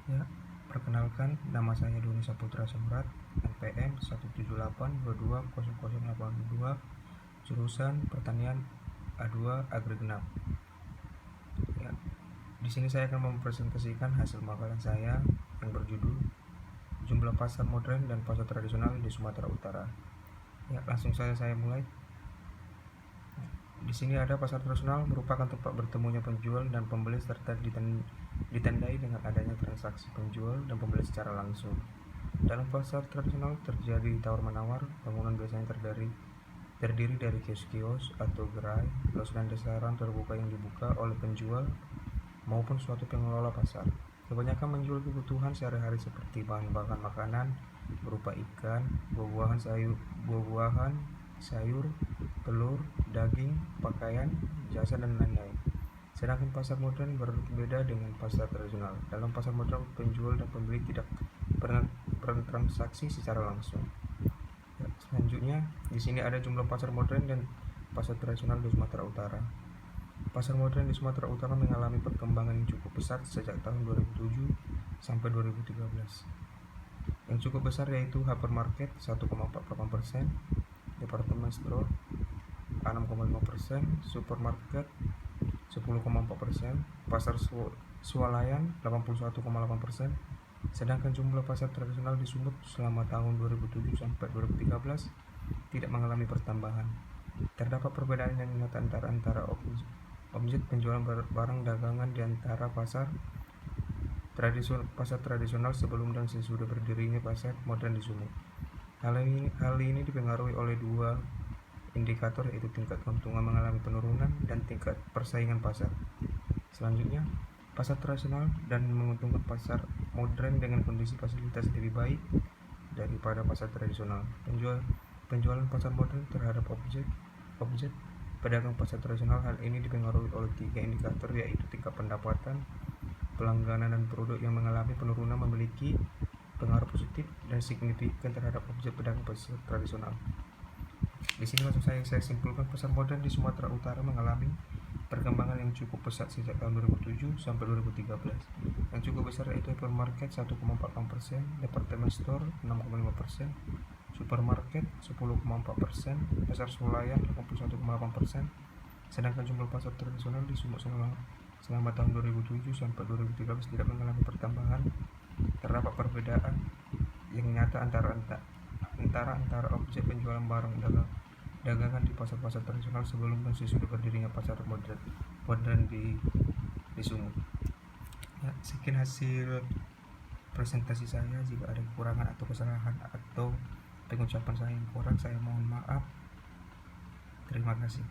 Ya, perkenalkan, nama saya Doni Saputra Semrat, NPM 178220082, jurusan Pertanian A2 Agrigenap. Ya, di sini saya akan mempresentasikan hasil makalah saya yang berjudul Jumlah Pasar Modern dan Pasar Tradisional di Sumatera Utara. Ya, langsung saja saya mulai. Di sini ada pasar tradisional merupakan tempat bertemunya penjual dan pembeli serta ditandai dengan adanya transaksi penjual dan pembeli secara langsung. Dalam pasar tradisional terjadi tawar-menawar, bangunan biasanya terdiri dari kios-kios atau gerai, los dan dasaran terbuka yang dibuka oleh penjual maupun suatu pengelola pasar. Kebanyakan menjual kebutuhan sehari-hari seperti bahan-bahan makanan berupa ikan, buah-buahan, sayur, telur, daging, pakaian, jasa, dan lain-lain. Sedangkan pasar modern berbeda dengan pasar tradisional. Dalam pasar modern, penjual dan pembeli tidak pernah bertransaksi secara langsung. Ya, selanjutnya, di sini ada jumlah pasar modern dan pasar tradisional di Sumatera Utara. Pasar modern di Sumatera Utara mengalami perkembangan yang cukup pesat sejak tahun 2007 sampai 2013. Yang cukup besar yaitu hypermarket 1,48%, department store 6,5%, supermarket 10,4%, pasar swalayan 81,8%. Sedangkan jumlah pasar tradisional di Sumut selama tahun 2007 sampai 2013 tidak mengalami pertambahan. Terdapat perbedaan yang nyata antara objek penjualan barang dagangan di antara pasar tradisional sebelum dan sesudah berdirinya pasar modern di Sumut. Hal ini dipengaruhi oleh dua indikator, yaitu tingkat keuntungan mengalami penurunan dan tingkat persaingan pasar. Selanjutnya, pasar tradisional dan menguntungkan pasar modern dengan kondisi fasilitas lebih baik daripada pasar tradisional. Penjualan pasar modern terhadap objek pedagang pasar tradisional, hal ini dipengaruhi oleh tiga indikator, yaitu tingkat pendapatan, pelangganan, dan produk yang mengalami penurunan memiliki pengaruh positif dan signifikan terhadap objek pedagang pasar tradisional. Di sini langsung saya simpulkan, pasar modern di Sumatera Utara mengalami perkembangan yang cukup pesat sejak tahun 2007 sampai 2013. Yang cukup besar yaitu hypermarket 1,48%, department store 6,5%, supermarket 10,4%, pasar swalayan 81,8%. Sedangkan jumlah pasar tradisional di Sumut selama tahun 2007 sampai 2013 tidak mengalami pertambahan. Terdapat perbedaan yang nyata antara objek penjualan barang dagangan di pasar-pasar tradisional sebelum dan sesudah berdirinya pasar modern di Sumut. Ya, sekian hasil presentasi saya. Jika ada kekurangan atau kesalahan atau pengucapan saya yang kurang, saya mohon maaf. Terima kasih.